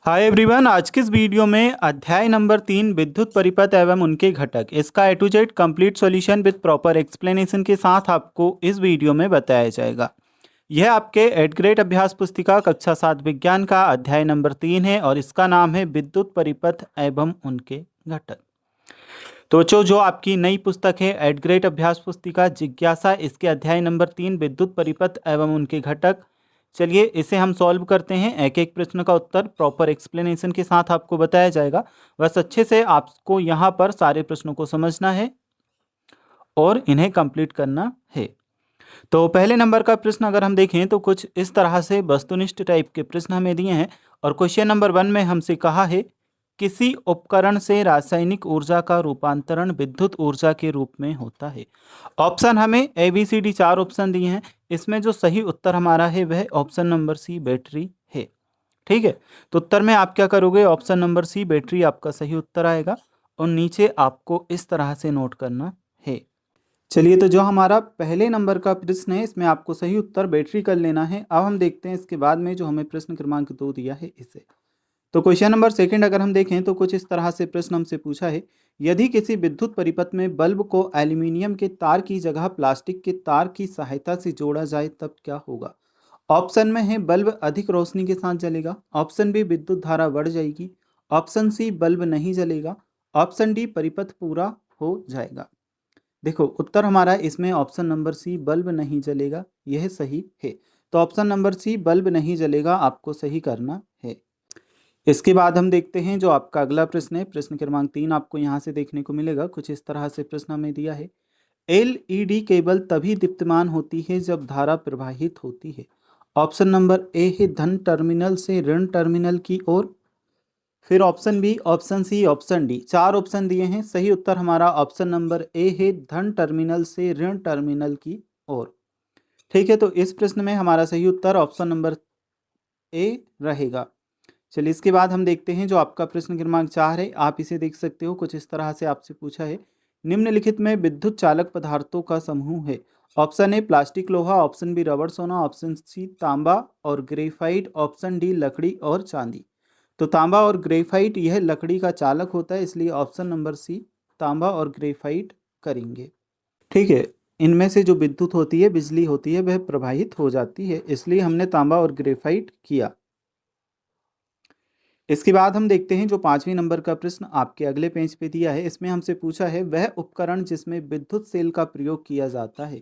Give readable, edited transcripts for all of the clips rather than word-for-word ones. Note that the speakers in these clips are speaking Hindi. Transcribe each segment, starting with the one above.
हाय एवरीवन, आज की इस वीडियो में अध्याय नंबर 3 विद्युत परिपथ एवं उनके घटक इसका A to Z complete solution with proper explanation के साथ आपको इस वीडियो में बताया जाएगा। यह आपके 8th ग्रेड अभ्यास पुस्तिका कक्षा 7 विज्ञान का अध्याय नंबर 3 है और इसका नाम है विद्युत परिपथ एवं उनके घटक। तो बच्चों, जो आपकी नई पुस्तक है 8th ग्रेड अभ्यास पुस्तिका जिज्ञासा, इसके अध्याय नंबर 3 विद्युत परिपथ एवं उनके घटक, चलिए इसे हम सॉल्व करते हैं। एक एक प्रश्न का उत्तर प्रॉपर एक्सप्लेनेशन के साथ आपको बताया जाएगा। बस अच्छे से आपको यहाँ पर सारे प्रश्नों को समझना है और इन्हें कंप्लीट करना है। तो पहले नंबर का प्रश्न अगर हम देखें तो कुछ इस तरह से वस्तुनिष्ठ टाइप के प्रश्न हमें दिए हैं और क्वेश्चन नंबर 1 में हमसे कहा है किसी उपकरण से रासायनिक ऊर्जा का रूपांतरण विद्युत ऊर्जा के रूप में होता है। ऑप्शन हमें ABCD 4 ऑप्शन दिए हैं। इसमें जो सही उत्तर हमारा है वह ऑप्शन नंबर सी बैटरी है। ठीक है, तो उत्तर में आप क्या करोगे, ऑप्शन नंबर सी बैटरी आपका सही उत्तर आएगा और नीचे आपको इस तरह से नोट करना है। चलिए, तो जो हमारा पहले नंबर का प्रश्न है इसमें आपको सही उत्तर बैटरी कर लेना है। अब हम देखते हैं इसके बाद में जो हमें प्रश्न क्रमांक 2 दिया है इसे। तो क्वेश्चन नंबर सेकंड अगर हम देखें तो कुछ इस तरह से प्रश्न हमसे पूछा है, यदि किसी विद्युत परिपथ में बल्ब को एल्यूमिनियम के तार की जगह प्लास्टिक के तार की सहायता से जोड़ा जाए तब क्या होगा। ऑप्शन में है बल्ब अधिक रोशनी के साथ जलेगा, ऑप्शन बी विद्युत धारा बढ़ जाएगी, ऑप्शन सी बल्ब नहीं जलेगा, ऑप्शन डी परिपथ पूरा हो जाएगा। देखो, उत्तर हमारा इसमें ऑप्शन नंबर सी बल्ब नहीं जलेगा, यह सही है। तो ऑप्शन नंबर सी बल्ब नहीं जलेगा आपको सही करना है। इसके बाद हम देखते हैं जो आपका अगला प्रश्न है, प्रश्न क्रमांक 3 आपको यहाँ से देखने को मिलेगा। कुछ इस तरह से प्रश्न हमें दिया है, LED केबल तभी दीप्तमान होती है जब धारा प्रवाहित होती है। ऑप्शन नंबर ए है धन टर्मिनल से ऋण टर्मिनल की ओर, फिर option B, option C, option D. 4 option दिए हैं। सही उत्तर हमारा ऑप्शन नंबर ए है धन टर्मिनल से ऋण टर्मिनल की ओर। ठीक है, तो इस प्रश्न में हमारा सही उत्तर ऑप्शन नंबर ए रहेगा। चलिए, इसके बाद हम देखते हैं जो आपका प्रश्न क्रमांक 4 है। आप इसे देख सकते हो, कुछ इस तरह से आपसे पूछा है, निम्नलिखित में विद्युत चालक पदार्थों का समूह है। ऑप्शन ए प्लास्टिक लोहा, ऑप्शन बी रबड़ सोना, ऑप्शन सी तांबा और ग्रेफाइट, ऑप्शन डी लकड़ी और चांदी। तो तांबा और ग्रेफाइट यह लकड़ी का चालक होता है, इसलिए ऑप्शन नंबर सी तांबा और ग्रेफाइट करेंगे। ठीक है, इनमें से जो विद्युत होती है, बिजली होती है, वह प्रवाहित हो जाती है, इसलिए हमने तांबा और ग्रेफाइट किया। इसके बाद हम देखते हैं जो 5वें नंबर का प्रश्न आपके अगले पेज पे दिया है। इसमें हमसे पूछा है वह उपकरण जिसमें विद्युत सेल का प्रयोग किया जाता है।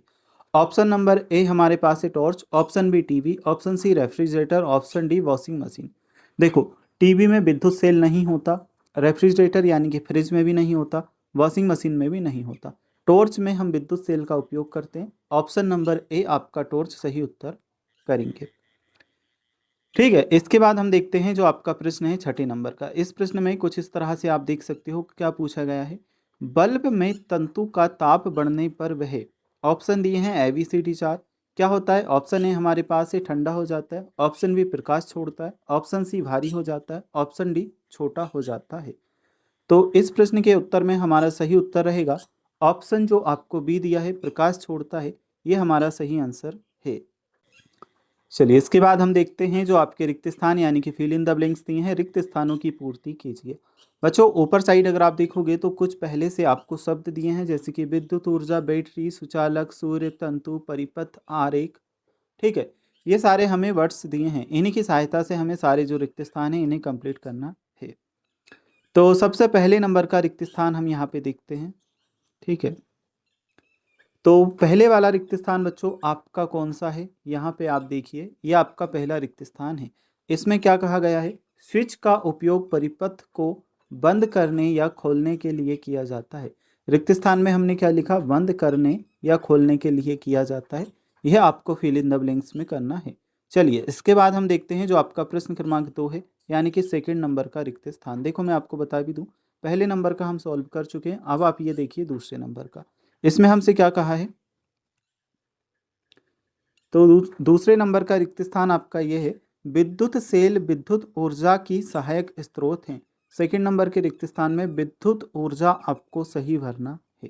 ऑप्शन नंबर ए हमारे पास है torch, option B TV, option C refrigerator, option D washing machine. देखो, टीवी में विद्युत सेल नहीं होता, रेफ्रिजरेटर यानी कि फ्रिज में भी नहीं होता, वॉशिंग मशीन में भी नहीं होता। टॉर्च में हम विद्युत सेल का उपयोग करते हैं। ऑप्शन नंबर ए आपका टॉर्च सही उत्तर करेंगे। ठीक है, इसके बाद हम देखते हैं जो आपका प्रश्न है 6ठे नंबर का। इस प्रश्न में कुछ इस तरह से आप देख सकते हो क्या पूछा गया है, बल्ब में तंतु का ताप बढ़ने पर वह, ऑप्शन दिए हैं ABCD 4, क्या होता है। ऑप्शन ए हमारे पास है ठंडा हो जाता है, ऑप्शन बी प्रकाश छोड़ता है, ऑप्शन सी भारी हो जाता है, ऑप्शन डी छोटा हो जाता है। तो इस प्रश्न के उत्तर में हमारा सही उत्तर रहेगा ऑप्शन जो आपको बी दिया है प्रकाश छोड़ता है, ये हमारा सही आंसर है। चलिए, इसके बाद हम देखते हैं जो आपके रिक्त स्थान यानी कि फिल इन द ब्लैंक्स दिए हैं, रिक्त स्थानों की पूर्ति कीजिए। बच्चों, ऊपर साइड अगर आप देखोगे तो कुछ पहले से आपको शब्द दिए हैं जैसे कि विद्युत ऊर्जा, बैटरी, सुचालक, सूर्य, तंतु, परिपथ, आरेख। ठीक है, ये सारे हमें वर्ड्स दिए हैं, इन्हीं की सहायता से हमें सारे जो रिक्त स्थान हैं इन्हें कंप्लीट करना है। तो सबसे पहले नंबर का रिक्त स्थान हम यहाँ पे देखते हैं। ठीक है, तो पहले वाला रिक्त स्थान बच्चों आपका कौन सा है, यहाँ पे आप देखिए, ये आपका पहला रिक्त स्थान है। इसमें क्या कहा गया है, स्विच का उपयोग परिपथ को बंद करने या खोलने के लिए किया जाता है। रिक्त स्थान में हमने क्या लिखा, बंद करने या खोलने के लिए किया जाता है। यह आपको फिल इन द ब्लैंक्स में करना है। चलिए, इसके बाद हम देखते हैं जो आपका प्रश्न क्रमांक 2 है यानी कि सेकंड नंबर का रिक्त स्थान। देखो, मैं आपको बता भी दूं, पहले नंबर का हम सॉल्व कर चुके हैं। अब आप ये देखिए दूसरे नंबर का, इसमें हमसे क्या कहा है, तो दूसरे नंबर का रिक्त स्थान आपका ये है, विद्युत सेल विद्युत ऊर्जा की सहायक स्रोत हैं। सेकंड नंबर के रिक्त स्थान में विद्युत ऊर्जा आपको सही भरना है।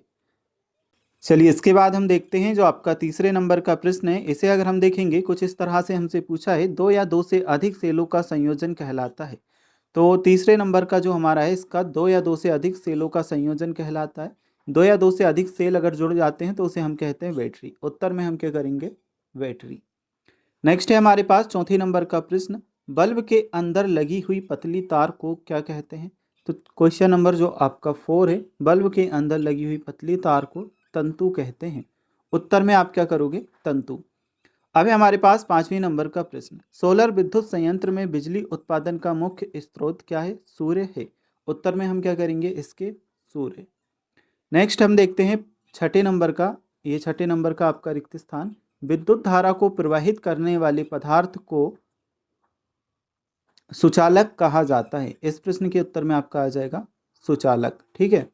चलिए, इसके बाद हम देखते हैं जो आपका तीसरे नंबर का प्रश्न है। इसे अगर हम देखेंगे कुछ इस तरह से हमसे पूछा है, दो या दो से अधिक सेलों का संयोजन कहलाता है। तो तीसरे नंबर का जो हमारा है इसका 2 या 2 से अधिक सेलों का संयोजन कहलाता है। 2 या 2 से अधिक सेल अगर जुड़ जाते हैं तो उसे हम कहते हैं बैटरी। उत्तर में हम क्या करेंगे? बैटरी। नेक्स्ट है हमारे पास चौथी नंबर का प्रश्न, बल्ब के अंदर लगी हुई पतली तार को क्या कहते हैं? तो क्वेश्चन नंबर जो आपका 4 है, बल्ब के अंदर लगी हुई पतली तार को तंतु कहते हैं। उत्तर में आप क्या करोगे? तंतु। अब है हमारे पास पांचवी नंबर का प्रश्न, सोलर विद्युत संयंत्र में बिजली उत्पादन का मुख्य स्रोत क्या है? सूर्य है। उत्तर में हम क्या करेंगे इसके? सूर्य। नेक्स्ट हम देखते हैं छठे नंबर का, ये छठे नंबर का आपका रिक्त स्थान, विद्युत धारा को प्रवाहित करने वाले पदार्थ को सुचालक कहा जाता है। इस प्रश्न के उत्तर में आपका आ जाएगा सुचालक। ठीक है।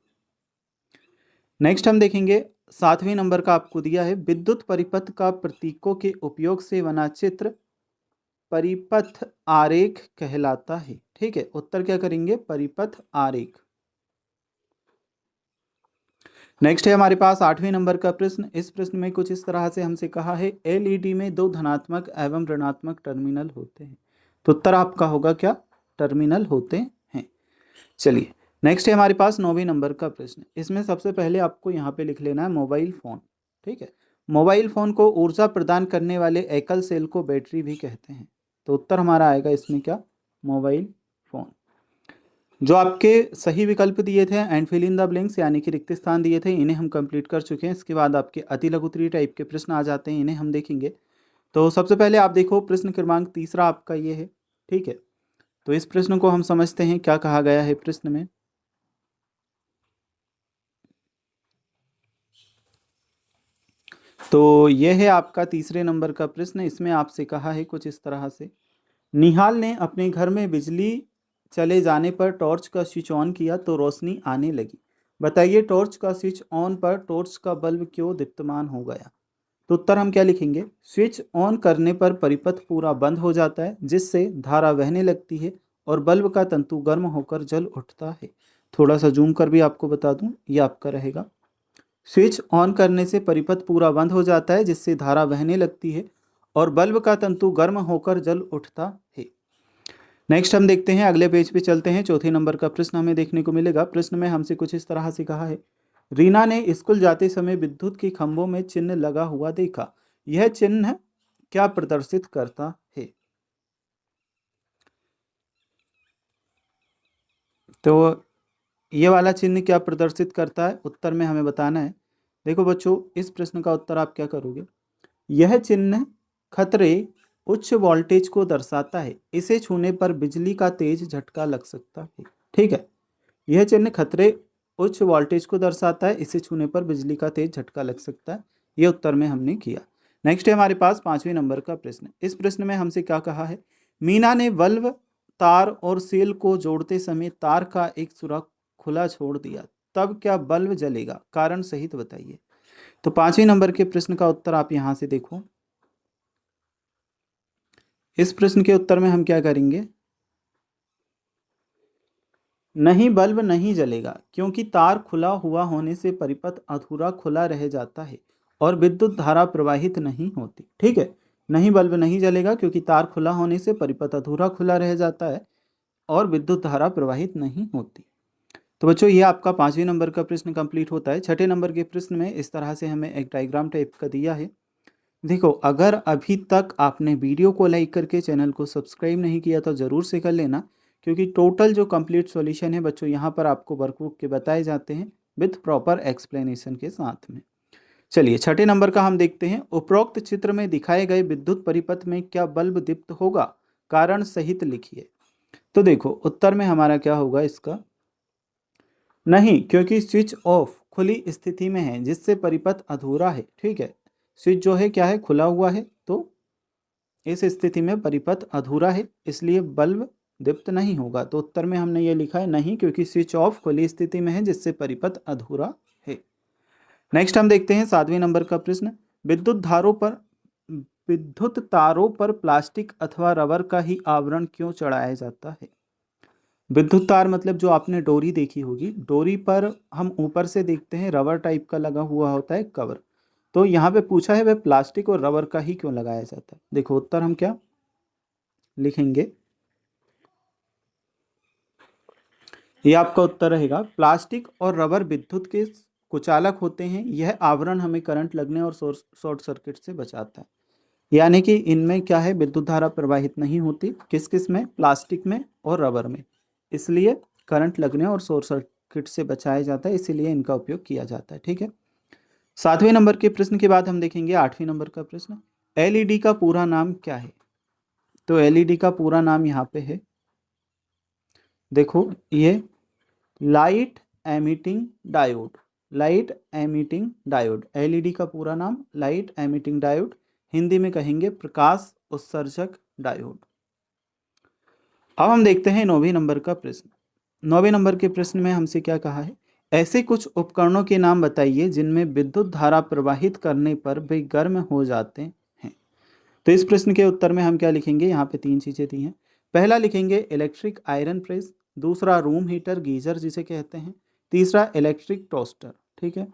नेक्स्ट हम देखेंगे सातवें नंबर का आपको दिया है, विद्युत परिपथ का प्रतीकों के उपयोग से बना चित्र परिपथ आरेख कहलाता है। ठीक है। उत्तर क्या करेंगे? परिपथ आरेख। नेक्स्ट है हमारे पास आठवें नंबर का प्रश्न, इस प्रश्न में कुछ इस तरह से हमसे कहा है, एलईडी में दो धनात्मक एवं ऋणात्मक टर्मिनल होते हैं। तो उत्तर आपका होगा क्या? टर्मिनल होते हैं। चलिए नेक्स्ट है हमारे पास नौवीं नंबर का प्रश्न, इसमें सबसे पहले आपको यहाँ पे लिख लेना है मोबाइल फ़ोन। ठीक है। मोबाइल फ़ोन को ऊर्जा प्रदान करने वाले एकल सेल को बैटरी भी कहते हैं। तो उत्तर हमारा आएगा इसमें क्या? Mobile phone. जो आपके सही विकल्प दिए थे and fill in the blanks यानी कि रिक्त स्थान दिए थे, इन्हें हम कंप्लीट कर चुके हैं। इसके बाद आपके अति लघु उत्तरीय टाइप के प्रश्न आ जाते हैं, इन्हें हम देखेंगे। तो सबसे पहले आप देखो प्रश्न क्रमांक तीसरा आपका ये है। ठीक है। तो इस प्रश्न को हम समझते हैं क्या कहा गया है प्रश्न में। तो यह है आपका तीसरे नंबर का प्रश्न। इसमें आपसे कहा है कुछ इस तरह से, निहाल ने अपने घर में बिजली चले जाने पर टॉर्च का स्विच ऑन किया तो रोशनी आने लगी। बताइए टॉर्च का स्विच ऑन पर टॉर्च का बल्ब क्यों दीप्तमान हो गया? तो उत्तर हम क्या लिखेंगे? स्विच ऑन करने पर परिपथ पूरा बंद हो जाता है जिससे धारा बहने लगती है और बल्ब का तंतु गर्म होकर जल उठता है। थोड़ा सा जूम कर भी आपको बता दूं, ये आपका रहेगा, स्विच ऑन करने से परिपथ पूरा बंद हो जाता है जिससे धारा बहने लगती है और बल्ब का तंतु गर्म होकर जल उठता है। नेक्स्ट हम देखते हैं, अगले पेज पे चलते हैं। चौथे नंबर का प्रश्न हमें देखने को मिलेगा। प्रश्न में हमसे कुछ इस तरह से कहा है, रीना ने स्कूल जाते समय विद्युत के खंभों में चिन्ह लगा हुआ देखा। यह चिन्ह क्या प्रदर्शित करता है? तो ये वाला चिन्ह क्या प्रदर्शित करता है? उत्तर में हमें बताना है। देखो बच्चों, इस प्रश्न का उत्तर आप क्या करोगे? यह चिन्ह खतरे उच्च वोल्टेज को दर्शाता है। इसे छूने पर बिजली का तेज झटका लग सकता है। ठीक है। यह चिन्ह खतरे उच्च वोल्टेज को दर्शाता है। इसे छूने पर बिजली का तेज झटका लग सकता है। ये उत्तर में हमने किया। नेक्स्ट है हमारे पास पांचवें नंबर का प्रश्न। इस प्रश्न में हमसे क्या कहा है, मीना ने बल्ब, तार और सेल को जोड़ते समय तार का एक सुराख खुला छोड़ दिया, तब क्या बल्ब जलेगा? कारण सहित बताइए। तो पांचवें नंबर के प्रश्न का उत्तर आप यहां से देखो। इस प्रश्न के उत्तर में हम क्या करेंगे? नहीं, बल्ब नहीं जलेगा क्योंकि तार खुला हुआ होने से परिपथ अधूरा खुला रह जाता है और विद्युत धारा प्रवाहित नहीं होती। ठीक है। नहीं, बल्ब नहीं जलेगा क्योंकि तार खुला होने से परिपथ अधूरा खुला रह जाता है और विद्युत धारा प्रवाहित नहीं होती। तो बच्चों, ये आपका पांचवें नंबर का प्रश्न कंप्लीट होता है। छठे नंबर के प्रश्न में इस तरह से हमें एक डायग्राम टाइप का दिया है। देखो, अगर अभी तक आपने वीडियो को लाइक करके चैनल को सब्सक्राइब नहीं किया तो ज़रूर से कर लेना, क्योंकि टोटल जो कंप्लीट सॉल्यूशन है बच्चों, यहाँ पर आपको वर्कबुक के बताए जाते हैं विथ प्रॉपर एक्सप्लेनेशन के साथ में। चलिए छठे नंबर का हम देखते हैं, उपरोक्त चित्र में दिखाए गए विद्युत परिपथ में क्या बल्ब दीप्त होगा? कारण सहित लिखिए। तो देखो उत्तर में हमारा क्या होगा इसका? नहीं, क्योंकि स्विच ऑफ खुली स्थिति में है जिससे परिपथ अधूरा है। ठीक है। स्विच जो है क्या है? खुला हुआ है, तो इस स्थिति में परिपथ अधूरा है, इसलिए बल्ब दीप्त नहीं होगा। तो उत्तर में हमने ये लिखा है नहीं, क्योंकि स्विच ऑफ खुली स्थिति में है जिससे परिपथ अधूरा है। नेक्स्ट हम देखते हैं सातवें नंबर का प्रश्न, विद्युत तारों पर प्लास्टिक अथवा रबर का ही आवरण क्यों चढ़ाया जाता है? विद्युत तार मतलब जो आपने डोरी देखी होगी, डोरी पर हम ऊपर से देखते हैं रबर टाइप का लगा हुआ होता है कवर। तो यहाँ पे पूछा है वह प्लास्टिक और रबर का ही क्यों लगाया जाता है। देखो उत्तर हम क्या लिखेंगे? ये आपका उत्तर रहेगा। प्लास्टिक और रबर विद्युत के कुचालक होते हैं। यह आवरण हमें करंट लगने और शॉर्ट सर्किट से बचाता है। यानी कि इनमें क्या है, विद्युत धारा प्रवाहित नहीं होती। किस किस में? प्लास्टिक में और रबर में। इसलिए करंट लगने और शॉर्ट सर्किट से बचाया जाता है, इसीलिए इनका उपयोग किया जाता है। ठीक है। 7वें नंबर के प्रश्न के बाद हम देखेंगे 8वें नंबर का प्रश्न। एलईडी का पूरा नाम क्या है? तो एलईडी का पूरा नाम यहाँ पे है, देखो, ये light emitting diode. Light emitting diode, LED का पूरा नाम लाइट एमिटिंग डायोड, हिंदी में कहेंगे प्रकाश उत्सर्जक डायोड। अब हम देखते हैं 9वें नंबर का प्रश्न। 9वें नंबर के प्रश्न में हमसे क्या कहा है? ऐसे कुछ उपकरणों के नाम बताइए जिनमें विद्युत धारा प्रवाहित करने पर वे गर्म हो जाते हैं। तो इस प्रश्न के उत्तर में हम क्या लिखेंगे? यहाँ पे 3 चीज़ें दी हैं। पहला लिखेंगे इलेक्ट्रिक आयरन प्रेस, दूसरा रूम हीटर गीजर जिसे कहते हैं, तीसरा इलेक्ट्रिक टोस्टर। ठीक है,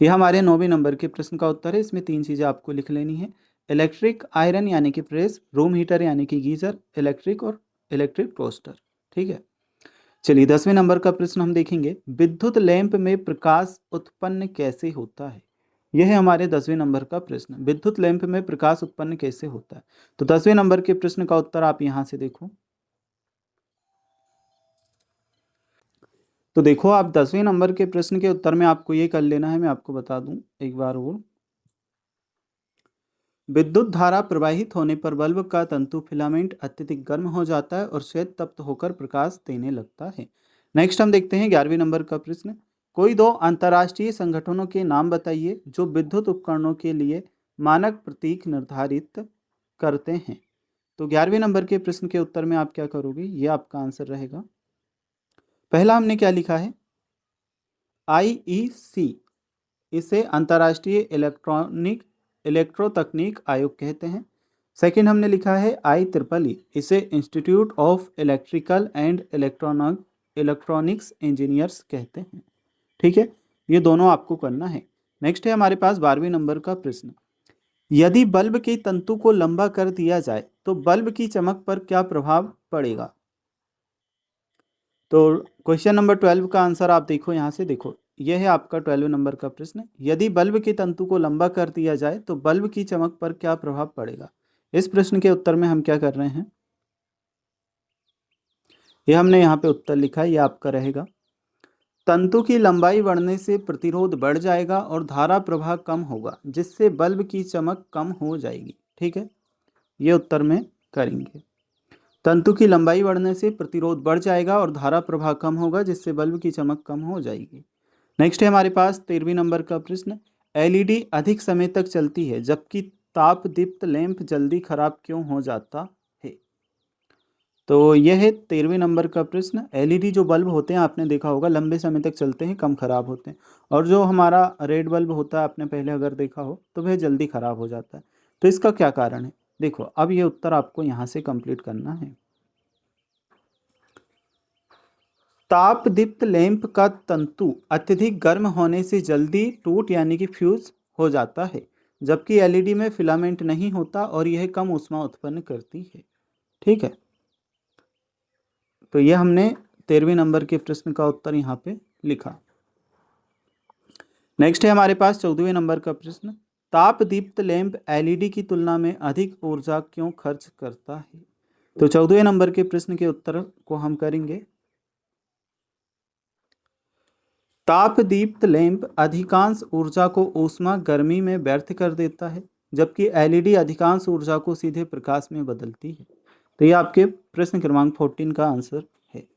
ये हमारे 9वें नंबर के प्रश्न का उत्तर है। इसमें 3 चीज़ें आपको लिख लेनी है, इलेक्ट्रिक आयरन यानी कि प्रेस, रूम हीटर यानी कि गीजर, इलेक्ट्रिक और इलेक्ट्रिक टोस्टर। ठीक है, चलिए 10वें नंबर का प्रश्न हम देखेंगे, विद्युत लैंप में प्रकाश उत्पन्न कैसे होता है? यह है हमारे 10वें नंबर का प्रश्न, विद्युत लैंप में प्रकाश उत्पन्न कैसे होता है। तो 10वें नंबर के प्रश्न का उत्तर आप यहां से देखो। तो देखो, आप 10वें नंबर के प्रश्न के उत्तर में आपको ये कर लेना है, मैं आपको बता दूं एक बार और। विद्युत धारा प्रवाहित होने पर बल्ब का तंतु फिलामेंट अत्यधिक गर्म हो जाता है और श्वेत तप्त होकर प्रकाश देने लगता है। नेक्स्ट हम देखते हैं 11वें नंबर का प्रश्न, कोई 2 अंतर्राष्ट्रीय संगठनों के नाम बताइए जो विद्युत उपकरणों के लिए मानक प्रतीक निर्धारित करते हैं। तो 11वें नंबर के प्रश्न के उत्तर में आप क्या करोगे? ये आपका आंसर रहेगा। पहला हमने क्या लिखा है? IEC, इसे अंतर्राष्ट्रीय इलेक्ट्रो तकनीक आयोग कहते हैं। सेकंड हमने लिखा है IEEE, इसे institute of electrical and electronics engineers कहते हैं। ठीक है, ये दोनों आपको करना है। नेक्स्ट है हमारे पास 12वें नंबर का प्रश्न, यदि बल्ब के तंतु को लंबा कर दिया जाए तो बल्ब की चमक पर क्या प्रभाव पड़ेगा? तो क्वेश्चन नंबर 12 का आंसर आप देखो, यहाँ से देखो, यह है आपका 12वें नंबर का प्रश्न, यदि बल्ब के तंतु को लंबा कर दिया जाए तो बल्ब की चमक पर क्या प्रभाव पड़ेगा? इस प्रश्न के उत्तर में हम क्या कर रहे हैं? यह हमने यहाँ पे उत्तर लिखा है, यह आपका रहेगा, तंतु की लंबाई बढ़ने से प्रतिरोध बढ़ जाएगा और धारा प्रवाह कम होगा, जिससे बल्ब की चमक कम हो जाएगी। ठीक है, ये उत्तर में करेंगे, तंतु की लंबाई बढ़ने से प्रतिरोध बढ़ जाएगा और धारा प्रवाह कम होगा, जिससे बल्ब की चमक कम हो जाएगी। नेक्स्ट है हमारे पास 13वें नंबर का प्रश्न, एलईडी अधिक समय तक चलती है जबकि ताप दीप्त लैंप जल्दी खराब क्यों हो जाता है? तो यह है 13वें नंबर का प्रश्न। एलईडी जो बल्ब होते हैं आपने देखा होगा लंबे समय तक चलते हैं, कम खराब होते हैं, और जो हमारा रेड बल्ब होता है आपने पहले अगर देखा हो तो वह जल्दी खराब हो जाता है। तो इसका क्या कारण है? देखो, अब ये उत्तर आपको यहाँ से कंप्लीट करना है। ताप दीप्त लैंप का तंतु अत्यधिक गर्म होने से जल्दी टूट यानी कि फ्यूज हो जाता है, जबकि एलईडी में फिलामेंट नहीं होता और यह कम ऊष्मा उत्पन्न करती है। ठीक है, तो यह हमने 13वें नंबर के प्रश्न का उत्तर यहाँ पे लिखा। नेक्स्ट है हमारे पास 14वें नंबर का प्रश्न, ताप दीप्त लैंप एलईडी की तुलना में अधिक ऊर्जा क्यों खर्च करता है? तो 14वें नंबर के प्रश्न के उत्तर को हम करेंगे, ताप दीप्त लैंप अधिकांश ऊर्जा को ऊष्मा गर्मी में व्यर्थ कर देता है, जबकि एलईडी अधिकांश ऊर्जा को सीधे प्रकाश में बदलती है। तो ये आपके प्रश्न क्रमांक 14 का आंसर है।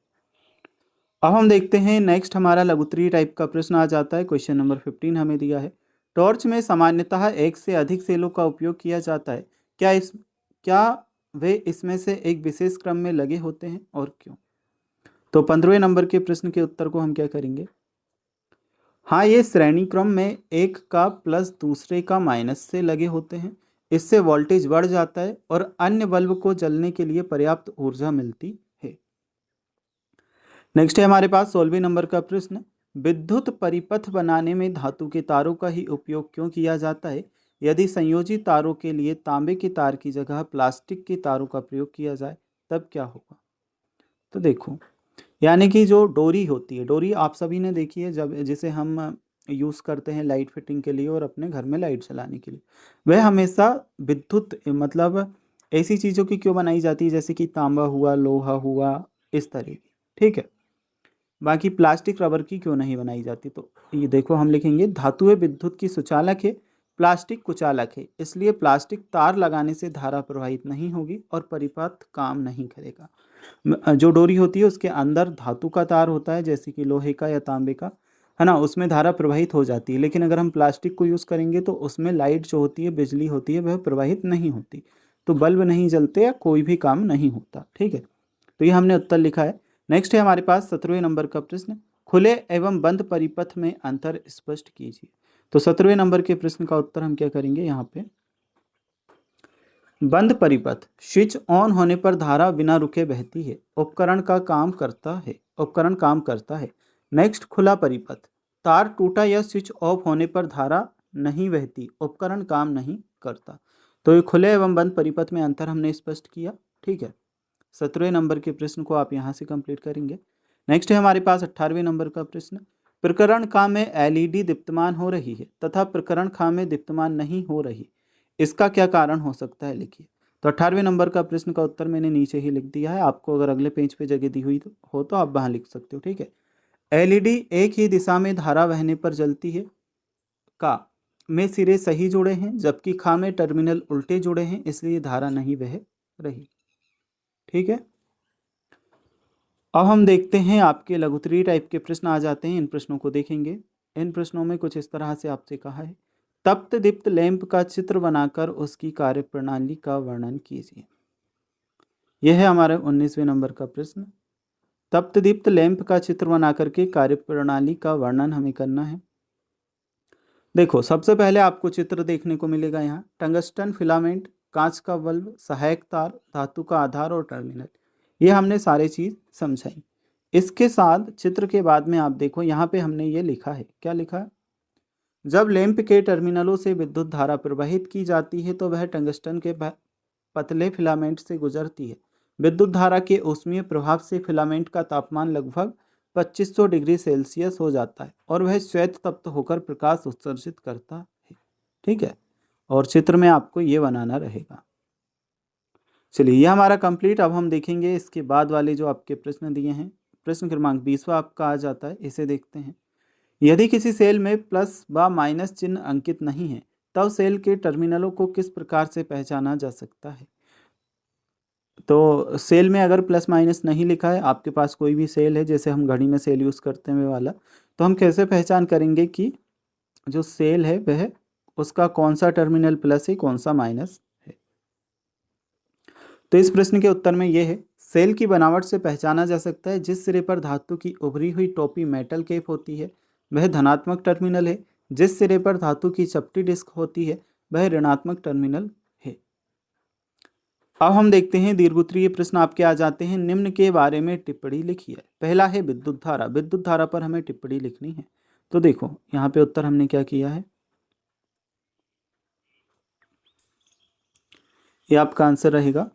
अब हम देखते हैं नेक्स्ट हमारा लघुत्तरीय टाइप का प्रश्न आ जाता है। क्वेश्चन नंबर 15 हमें दिया है, टॉर्च में सामान्यतः एक से अधिक सेलों का उपयोग किया जाता है, क्या वे इसमें से एक विशेष क्रम में लगे होते हैं और क्यों? तो 15वें नंबर के प्रश्न के उत्तर को हम क्या करेंगे? हाँ, ये श्रेणी क्रम में एक का प्लस दूसरे का माइनस से लगे होते हैं, इससे वोल्टेज बढ़ जाता है और अन्य बल्ब को जलने के लिए पर्याप्त ऊर्जा मिलती है। नेक्स्ट है हमारे पास 16वें नंबर का प्रश्न, विद्युत परिपथ बनाने में धातु के तारों का ही उपयोग क्यों किया जाता है? यदि संयोजी तारों के लिए तांबे के तार की जगह प्लास्टिक के तारों का प्रयोग किया जाए तब क्या होगा? तो देखो, यानी कि जो डोरी होती है, डोरी आप सभी ने देखी है, जब जिसे हम यूज़ करते हैं लाइट फिटिंग के लिए और अपने घर में लाइट चलाने के लिए, वह हमेशा विद्युत मतलब ऐसी चीज़ों की क्यों बनाई जाती है, जैसे कि तांबा हुआ, लोहा हुआ, इस तरह की। ठीक है, बाकी प्लास्टिक रबर की क्यों नहीं बनाई जाती, तो ये देखो हम लिखेंगे धातुएं विद्युत की सुचालक है, प्लास्टिक कुचालक है, इसलिए प्लास्टिक तार लगाने से धारा प्रवाहित नहीं होगी और परिपथ काम नहीं करेगा। जो डोरी होती है उसके अंदर धातु का तार होता है, जैसे कि लोहे का या तांबे का, है ना, उसमें धारा प्रवाहित हो जाती है। लेकिन अगर हम प्लास्टिक को यूज़ करेंगे तो उसमें लाइट जो होती है, बिजली होती है, वह प्रवाहित नहीं होती, तो बल्ब नहीं जलते या कोई भी काम नहीं होता। ठीक है, तो ये हमने उत्तर लिखा है। नेक्स्ट है हमारे पास 17वें नंबर का प्रश्न, खुले एवं बंद परिपथ में अंतर स्पष्ट कीजिए। तो 17वें नंबर के प्रश्न का उत्तर हम क्या करेंगे यहाँ पे, बंद परिपथ, स्विच ऑन होने पर धारा बिना रुके बहती है, उपकरण का काम करता है, उपकरण काम करता है। नेक्स्ट खुला परिपथ, तार टूटा या स्विच ऑफ होने पर धारा नहीं बहती, उपकरण काम नहीं करता। तो ये खुले एवं बंद परिपथ में अंतर हमने स्पष्ट किया। ठीक है, 17वें नंबर के प्रश्न को आप यहाँ से कंप्लीट करेंगे। नेक्स्ट है हमारे पास 18वें नंबर का प्रश्न, प्रकरण खा में एलईडी दीप्तमान हो रही है तथा प्रकरण खा में दीप्तमान नहीं हो रही, इसका क्या कारण हो सकता है, लिखिए। तो 18वें नंबर का प्रश्न का उत्तर मैंने नीचे ही लिख दिया है, आपको अगर अगले पेज पे जगह दी हुई हो तो आप वहाँ लिख सकते हो। ठीक है, एलईडी एक ही दिशा में धारा बहने पर जलती है, का में सिरे सही जुड़े हैं जबकि खा में टर्मिनल उल्टे जुड़े हैं, इसलिए धारा नहीं बह रही। ठीक है, अब हम देखते हैं आपके लघुत्तरीय टाइप के प्रश्न आ जाते हैं, इन प्रश्नों को देखेंगे। इन प्रश्नों में कुछ इस तरह से आपसे कहा है, तप्त दीप्त लैंप का चित्र बनाकर उसकी कार्यप्रणाली का वर्णन कीजिए। यह है हमारे 19वें नंबर का प्रश्न, तप्त दीप्त लैंप का चित्र बना करके कार्यप्रणाली का वर्णन हमें करना है। देखो सबसे पहले आपको चित्र देखने को मिलेगा यहाँ, टंगस्टन फिलामेंट, कांच का बल्ब, सहायक तार, धातु का आधार और टर्मिनल, ये हमने सारी चीज समझाई। इसके साथ चित्र के बाद में आप देखो यहाँ पे हमने ये लिखा है, क्या लिखा है, जब लैंप के टर्मिनलों से विद्युत धारा प्रवाहित की जाती है तो वह टंगस्टन के पतले फिलामेंट से गुजरती है। विद्युत धारा के ऊष्मीय प्रभाव से फिलामेंट का तापमान लगभग 2500 डिग्री सेल्सियस हो जाता है और वह श्वेत तप्त होकर प्रकाश उत्सर्जित करता है। ठीक है, और चित्र में आपको ये बनाना रहेगा। चलिए ये हमारा कंप्लीट। अब हम देखेंगे इसके बाद वाले जो आपके प्रश्न दिए हैं। प्रश्न क्रमांक 20वां आपका आ जाता है, इसे देखते हैं। यदि किसी सेल में प्लस व माइनस चिन्ह अंकित नहीं है तब सेल के टर्मिनलों को किस प्रकार से पहचाना जा सकता है। तो सेल में अगर प्लस माइनस नहीं लिखा है, आपके पास कोई भी सेल है, जैसे हम घड़ी में सेल यूज़ करते हैं वाला, तो हम कैसे पहचान करेंगे कि जो सेल है वह उसका कौन सा टर्मिनल प्लस है, कौन सा माइनस है। तो इस प्रश्न के उत्तर में यह है, सेल की बनावट से पहचाना जा सकता है जिस सिरे पर धातु की उभरी हुई टोपी मेटल केप होती है वह धनात्मक टर्मिनल है, जिस सिरे पर धातु की चपटी डिस्क होती है वह ऋणात्मक टर्मिनल है। अब हम देखते हैं दीर्घोत्तरीय प्रश्न आपके आ जाते हैं, निम्न के बारे में टिप्पणी लिखिए। पहला है विद्युत धारा, विद्युत धारा पर हमें टिप्पणी लिखनी है। तो देखो यहाँ पे उत्तर हमने क्या किया है, ये आपका आंसर रहेगा।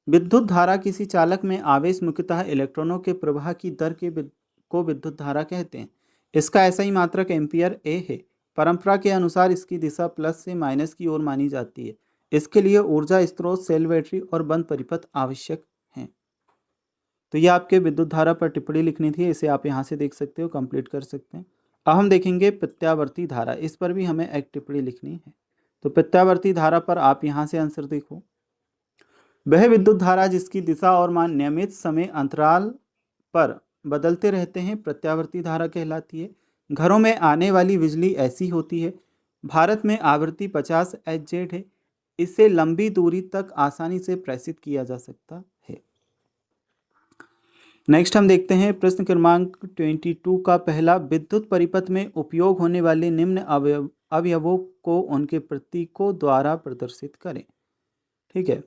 विद्युत धारा किसी चालक में आवेश मुख्यतः इलेक्ट्रॉनों के प्रवाह की दर को विद्युत धारा कहते हैं। इसका ऐसा ही मात्रक एम्पियर ए है। परंपरा के अनुसार इसकी दिशा प्लस से माइनस की ओर मानी जाती है। इसके लिए ऊर्जा स्रोत, सेल बैटरी और बंद परिपथ आवश्यक हैं। तो ये आपके विद्युत धारा पर टिप्पणी लिखनी थी, इसे आप यहाँ से देख सकते हो, कंप्लीट कर सकते हैं। अब हम देखेंगे प्रत्यावर्ती धारा, इस पर भी हमें एक टिप्पणी लिखनी है। तो प्रत्यावर्ती धारा पर आप यहाँ से आंसर देखो, वह विद्युत धारा जिसकी दिशा और मान नियमित समय अंतराल पर बदलते रहते हैं प्रत्यावर्ती धारा कहलाती है। घरों में आने वाली बिजली ऐसी होती है। भारत में आवृत्ति 50 Hz है। इसे लंबी दूरी तक आसानी से प्रेषित किया जा सकता है। नेक्स्ट हम देखते हैं प्रश्न क्रमांक 22 का पहला, विद्युत परिपथ में उपयोग होने वाले निम्न अवयवों को उनके प्रतीकों द्वारा प्रदर्शित करें। ठीक है,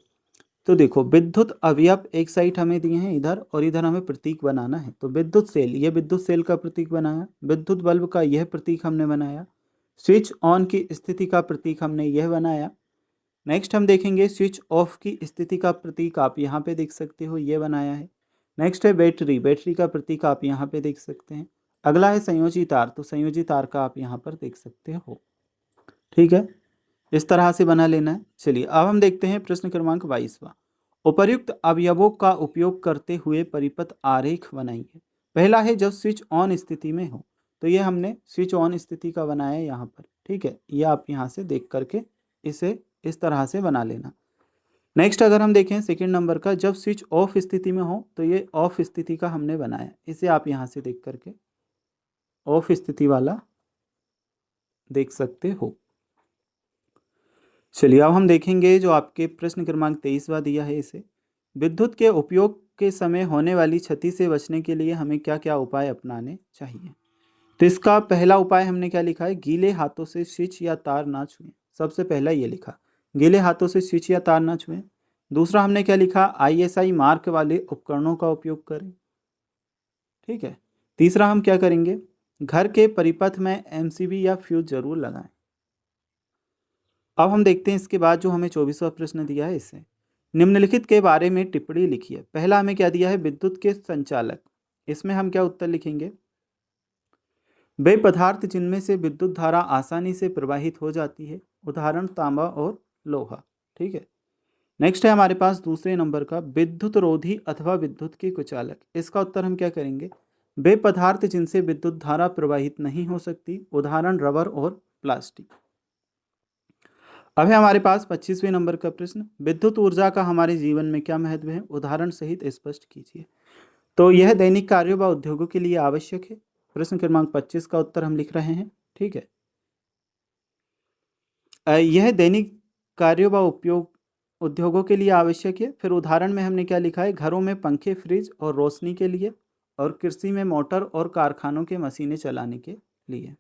तो देखो विद्युत अवयव एक साइड हमें दिए हैं इधर और इधर हमें प्रतीक बनाना है। तो विद्युत सेल, ये विद्युत सेल का प्रतीक बनाया। विद्युत बल्ब का यह प्रतीक हमने बनाया। स्विच ऑन की स्थिति का प्रतीक हमने यह बनाया। नेक्स्ट हम देखेंगे स्विच ऑफ की स्थिति का प्रतीक, आप यहाँ पे देख सकते हो, ये बनाया है। नेक्स्ट है बैटरी, बैटरी का प्रतीक आप यहाँ पे देख सकते हैं। अगला है संयोजी तार, तो संयोजी तार का आप यहाँ पर देख सकते हो। ठीक है, इस तरह से बना लेना है। चलिए अब हम देखते हैं प्रश्न क्रमांक 22वां। उपर्युक्त अवयवों का उपयोग करते हुए परिपथ आरेख बनाइए। पहला है जब स्विच ऑन स्थिति में हो, तो ये हमने स्विच ऑन स्थिति का बनाया है यहाँ पर। ठीक है, ये आप यहाँ से देख करके इसे इस तरह से बना लेना। नेक्स्ट अगर हम देखें सेकंड नंबर का, जब स्विच ऑफ स्थिति में हो, तो ये ऑफ स्थिति का हमने बनाया, इसे आप यहाँ से देख करके ऑफ स्थिति वाला देख सकते हो। चलिए अब हम देखेंगे जो आपके प्रश्न क्रमांक 23वां दिया है इसे। विद्युत के उपयोग के समय होने वाली क्षति से बचने के लिए हमें क्या क्या उपाय अपनाने चाहिए। तो इसका पहला उपाय हमने क्या लिखा है, गीले हाथों से स्विच या तार ना छुएं। सबसे पहला ये लिखा, गीले हाथों से स्विच या तार ना छुएं। दूसरा हमने क्या लिखा, ISI मार्क वाले उपकरणों का उपयोग करें। ठीक है, तीसरा हम क्या करेंगे, घर के परिपथ में MCB या फ्यूज जरूर लगाएं। अब हम देखते हैं इसके बाद जो हमें 24वां प्रश्न दिया है, इसे निम्नलिखित के बारे में टिप्पणी लिखिए। पहला हमें क्या दिया है, विद्युत के संचालक। इसमें हम क्या उत्तर लिखेंगे, वे पदार्थ जिनमें से विद्युत धारा आसानी से प्रवाहित हो जाती है, उदाहरण तांबा और लोहा। ठीक है, नेक्स्ट है हमारे पास दूसरे नंबर का, विद्युत रोधी अथवा विद्युत के कुचालक। इसका उत्तर हम क्या करेंगे, वे पदार्थ जिनसे विद्युत धारा प्रवाहित नहीं हो सकती, उदाहरण रबर और प्लास्टिक। अब है हमारे पास 25वें नंबर का प्रश्न, विद्युत ऊर्जा का हमारे जीवन में क्या महत्व है, उदाहरण सहित स्पष्ट कीजिए। तो यह दैनिक कार्यों व उद्योगों के लिए आवश्यक है। प्रश्न क्रमांक 25 का उत्तर हम लिख रहे हैं। ठीक है, यह दैनिक कार्यों व उपयोग उद्योगों के लिए आवश्यक है। फिर उदाहरण में हमने क्या लिखा है, घरों में पंखे, फ्रिज और रोशनी के लिए, और कृषि में मोटर और कारखानों के मशीनें चलाने के लिए।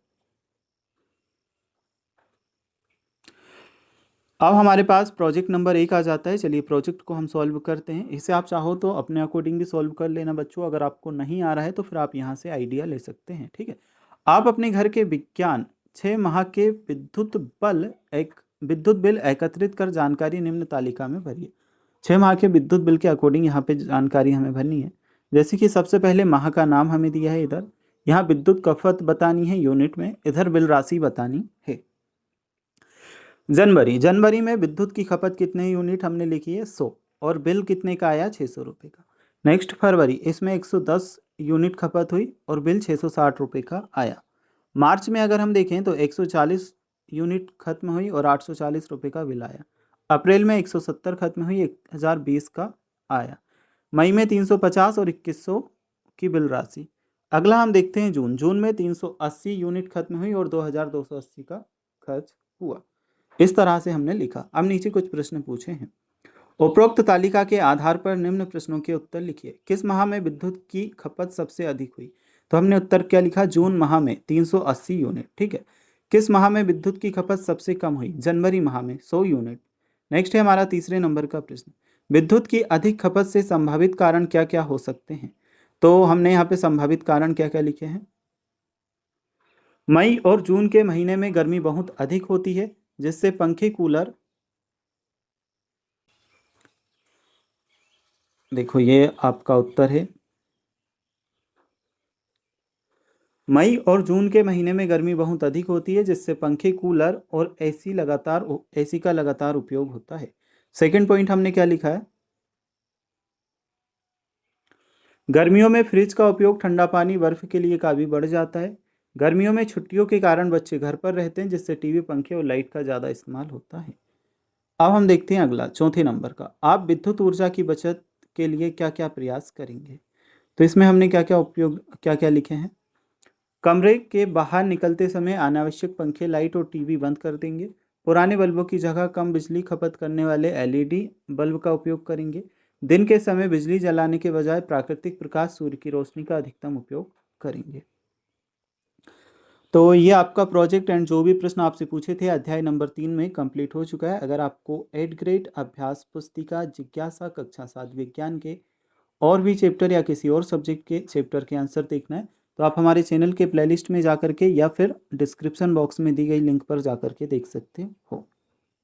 अब हमारे पास प्रोजेक्ट नंबर 1 आ जाता है। चलिए प्रोजेक्ट को हम सॉल्व करते हैं। इसे आप चाहो तो अपने अकॉर्डिंग भी सॉल्व कर लेना बच्चों, अगर आपको नहीं आ रहा है तो फिर आप यहाँ से आइडिया ले सकते हैं। ठीक है, आप अपने घर के विज्ञान 6 माह के विद्युत बिल एकत्रित कर जानकारी निम्न तालिका में भरिए। 6 माह के विद्युत बिल के अकॉर्डिंग यहाँ पे जानकारी हमें भरनी है। जैसे कि सबसे पहले माह का नाम हमें दिया है, इधर यहाँ विद्युत खपत बतानी है यूनिट में, इधर बिल राशि बतानी है। जनवरी में विद्युत की खपत कितने यूनिट हमने लिखी है 100, और बिल कितने का आया 600 रुपये का। नेक्स्ट फरवरी, इसमें 110 यूनिट खपत हुई और बिल 660 रुपये का आया। मार्च में अगर हम देखें तो 140 यूनिट खत्म हुई और 840 रुपये का बिल आया। अप्रैल में 170 खत्म हुई, 1020 का आया। मई में 350 और 2100 की बिल राशि। अगला हम देखते हैं जून में 380 यूनिट खत्म हुई और 2280 का खर्च हुआ। इस तरह से हमने लिखा। अब नीचे कुछ प्रश्न पूछे हैं। उपरोक्त तालिका के आधार पर निम्न प्रश्नों के उत्तर लिखिए। किस माह में विद्युत की खपत सबसे अधिक हुई, तो हमने उत्तर क्या लिखा, जून माह में 380 यूनिट। ठीक है, किस माह में विद्युत की खपत सबसे कम हुई, जनवरी माह में 100 यूनिट। नेक्स्ट है हमारा तीसरे नंबर का प्रश्न, विद्युत की अधिक खपत से संभावित कारण क्या क्या हो सकते हैं। तो हमने यहाँ पे संभावित कारण क्या क्या लिखे हैं, मई और जून के महीने में गर्मी बहुत अधिक होती है, जिससे पंखे कूलर, देखो ये आपका उत्तर है, मई और जून के महीने में गर्मी बहुत अधिक होती है, जिससे पंखे, कूलर और एसी का लगातार उपयोग होता है। सेकंड पॉइंट हमने क्या लिखा है, गर्मियों में फ्रिज का उपयोग ठंडा पानी, बर्फ के लिए काफ़ी बढ़ जाता है। गर्मियों में छुट्टियों के कारण बच्चे घर पर रहते हैं, जिससे टीवी, पंखे और लाइट का ज़्यादा इस्तेमाल होता है। अब हम देखते हैं अगला चौथे नंबर का, आप विद्युत ऊर्जा की बचत के लिए क्या क्या प्रयास करेंगे। तो इसमें हमने क्या क्या लिखे हैं, कमरे के बाहर निकलते समय अनावश्यक पंखे, लाइट और टीवी बंद कर देंगे। पुराने बल्बों की जगह कम बिजली खपत करने वाले LED बल्ब का उपयोग करेंगे। दिन के समय बिजली जलाने के बजाय प्राकृतिक प्रकाश, सूर्य की रोशनी का अधिकतम उपयोग करेंगे। तो ये आपका प्रोजेक्ट एंड जो भी प्रश्न आपसे पूछे थे अध्याय नंबर 3 में कंप्लीट हो चुका है। अगर आपको 8th ग्रेड अभ्यास पुस्तिका जिज्ञासा कक्षा 7 विज्ञान के और भी चैप्टर या किसी और सब्जेक्ट के चैप्टर के आंसर देखना है, तो आप हमारे चैनल के प्लेलिस्ट में जा करके या फिर डिस्क्रिप्शन बॉक्स में दी गई लिंक पर जा करके देख सकते हो।